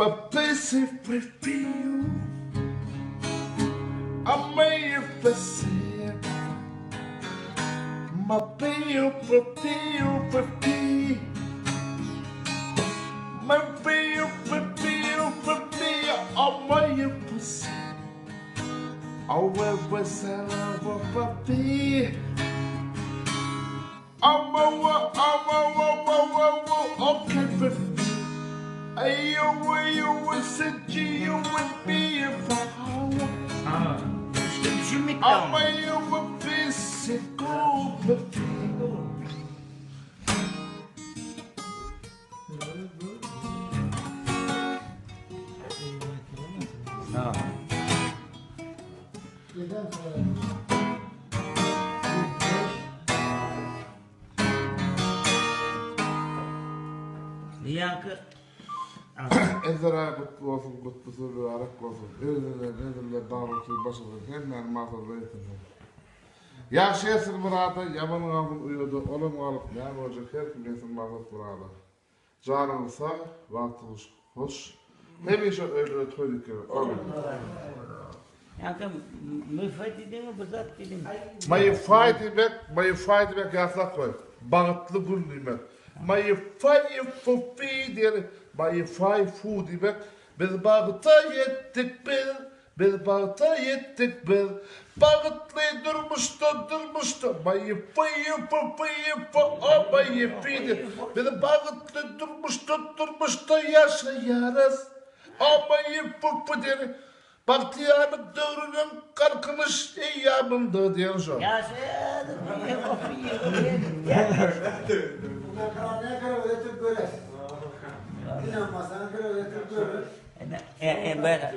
papesse prefiro a meia face. Ma pio prefiro ma pio prefiro a meia face. Awe basala wa papi. Amawa okay prefiro. You said you would be a power. Schmidt-Down. You would be physical, Yankı. Ezra kutlusu arak olsun. Özürle dağlıksız başarılı. Hemen mağazada yetinler. Yaşayasın burada, yamanın altın uyudu, onun alıp ne olacak her kim yesin mağazat burada. Canın sağ, vaktiniz hoş. Hemşe öyle tüylük gibi. Yankı müfayet edin mi, bızat edin mi? Mayı fayda bek yasak koy. Bağıtlı gül demek. Mayı fufi diye. Mayı fu demek. Biz bağıta yettik biz bağıta yettik biz. Bağıtlı durmuştu. Mayı fu o mayı fi diye. Biz bağıtlı durmuştu yaşayarız. O mayı fu diye. Bahtiyarlık dövrünün kalkmış eyyamında diyen şu. Yaşayadım. Ne kadar öğretip böyle. İnanmazsan ne kadar öğretip böyle. Böyle.